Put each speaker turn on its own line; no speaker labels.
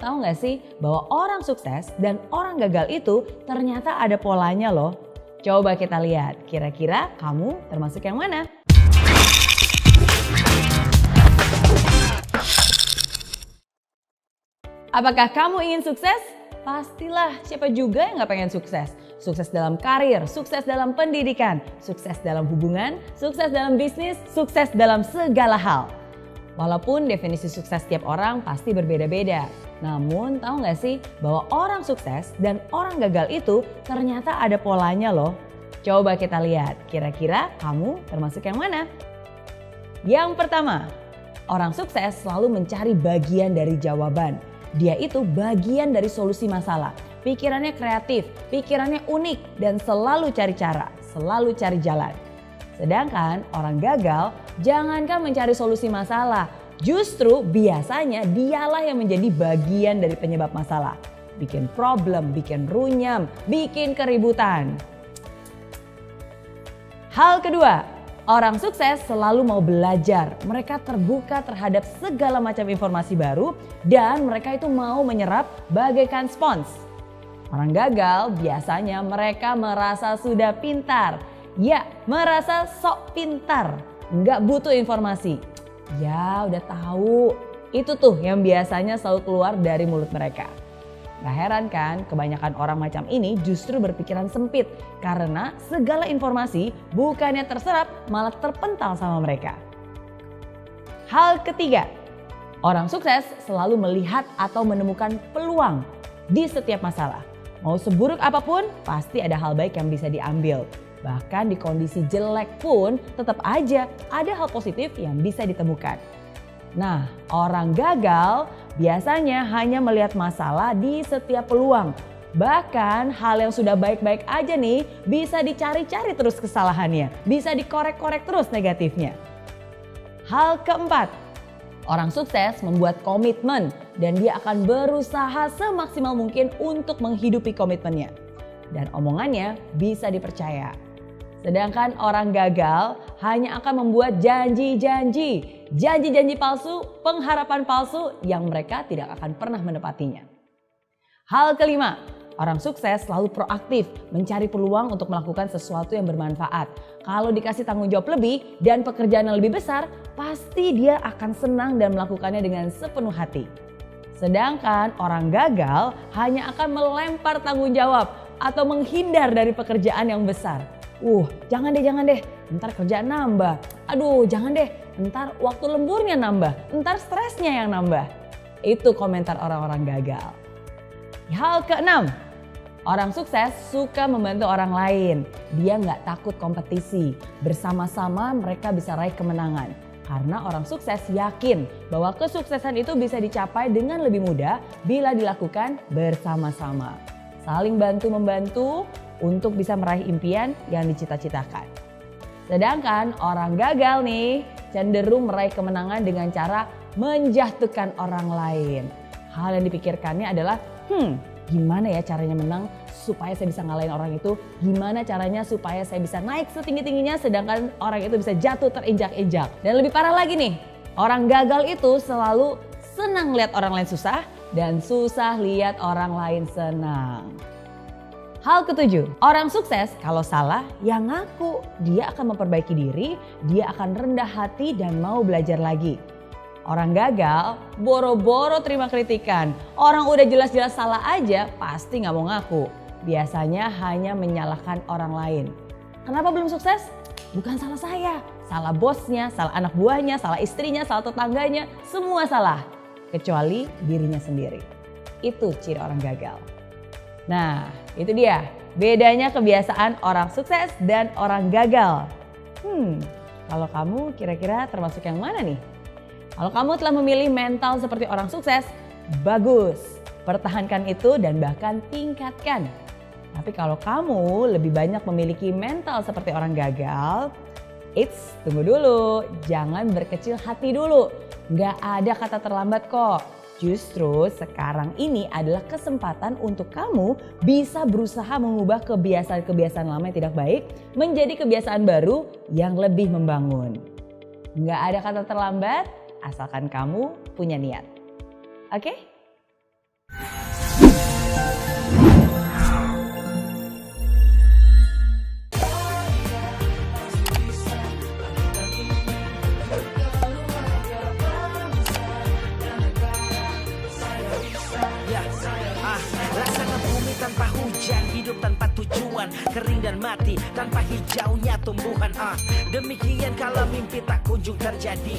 Tahu nggak sih bahwa orang sukses dan orang gagal itu ternyata ada polanya loh. Coba kita lihat, kira-kira kamu termasuk yang mana? Apakah kamu ingin sukses? Pastilah, siapa juga yang gak pengen sukses? Sukses dalam karir, sukses dalam pendidikan, sukses dalam hubungan, sukses dalam bisnis, sukses dalam segala hal. Walaupun definisi sukses setiap orang pasti berbeda-beda. Namun tahu gak sih bahwa orang sukses dan orang gagal itu ternyata ada polanya loh. Coba kita lihat, kira-kira kamu termasuk yang mana? Yang pertama, orang sukses selalu mencari bagian dari jawaban. Dia itu bagian dari solusi masalah. Pikirannya kreatif, pikirannya unik dan selalu cari cara, selalu cari jalan. Sedangkan orang gagal jangankan mencari solusi masalah, justru biasanya dialah yang menjadi bagian dari penyebab masalah. Bikin problem, bikin runyam, bikin keributan. Hal kedua, orang sukses selalu mau belajar. Mereka terbuka terhadap segala macam informasi baru dan mereka itu mau menyerap bagaikan spons. Orang gagal biasanya mereka merasa sudah pintar. Ya, merasa sok pintar, nggak butuh informasi. Ya udah tahu, itu tuh yang biasanya selalu keluar dari mulut mereka. Gak heran kan kebanyakan orang macam ini justru berpikiran sempit karena segala informasi bukannya terserap malah terpental sama mereka. Hal ketiga, orang sukses selalu melihat atau menemukan peluang di setiap masalah. Mau seburuk apapun pasti ada hal baik yang bisa diambil. Bahkan di kondisi jelek pun tetap aja ada hal positif yang bisa ditemukan. Nah, orang gagal biasanya hanya melihat masalah di setiap peluang. Bahkan hal yang sudah baik-baik aja nih bisa dicari-cari terus kesalahannya. Bisa dikorek-korek terus negatifnya. Hal keempat, orang sukses membuat komitmen dan dia akan berusaha semaksimal mungkin untuk menghidupi komitmennya. Dan omongannya bisa dipercaya. Sedangkan orang gagal hanya akan membuat janji-janji palsu, pengharapan palsu yang mereka tidak akan pernah menepatinya. Hal kelima, orang sukses selalu proaktif mencari peluang untuk melakukan sesuatu yang bermanfaat. Kalau dikasih tanggung jawab lebih dan pekerjaan yang lebih besar, pasti dia akan senang dan melakukannya dengan sepenuh hati. Sedangkan orang gagal hanya akan melempar tanggung jawab atau menghindar dari pekerjaan yang besar. Jangan deh, ntar kerjaan nambah. Aduh, jangan deh, ntar waktu lemburnya nambah, ntar stresnya yang nambah. Itu komentar orang-orang gagal. Hal keenam, orang sukses suka membantu orang lain. Dia nggak takut kompetisi. Bersama-sama mereka bisa raih kemenangan. Karena orang sukses yakin bahwa kesuksesan itu bisa dicapai dengan lebih mudah bila dilakukan bersama-sama. Saling bantu-membantu untuk bisa meraih impian yang dicita-citakan. Sedangkan orang gagal nih cenderung meraih kemenangan dengan cara menjatuhkan orang lain. Hal yang dipikirkannya adalah, gimana ya caranya menang supaya saya bisa ngalahin orang itu? Gimana caranya supaya saya bisa naik setinggi-tingginya sedangkan orang itu bisa jatuh terinjak-injak? Dan lebih parah lagi nih, orang gagal itu selalu senang lihat orang lain susah dan susah lihat orang lain senang. Hal ketujuh, orang sukses kalau salah ya ngaku. Dia akan memperbaiki diri, dia akan rendah hati dan mau belajar lagi. Orang gagal boro-boro terima kritikan. Orang udah jelas-jelas salah aja pasti gak mau ngaku. Biasanya hanya menyalahkan orang lain. Kenapa belum sukses? Bukan salah saya. Salah bosnya, salah anak buahnya, salah istrinya, salah tetangganya. Semua salah. Kecuali dirinya sendiri. Itu ciri orang gagal. Nah, itu dia bedanya kebiasaan orang sukses dan orang gagal. Kalau kamu kira-kira termasuk yang mana nih? Kalau kamu telah memilih mental seperti orang sukses, bagus. Pertahankan itu dan bahkan tingkatkan. Tapi kalau kamu lebih banyak memiliki mental seperti orang gagal, tunggu dulu. Jangan berkecil hati dulu. Nggak ada kata terlambat kok. Justru sekarang ini adalah kesempatan untuk kamu bisa berusaha mengubah kebiasaan-kebiasaan lama yang tidak baik menjadi kebiasaan baru yang lebih membangun. Nggak ada kata terlambat asalkan kamu punya niat. Oke?
tanpa hujan, hidup tanpa tujuan, kering dan mati tanpa hijaunya tumbuhan. Demikian kalau mimpi tak kunjung terjadi,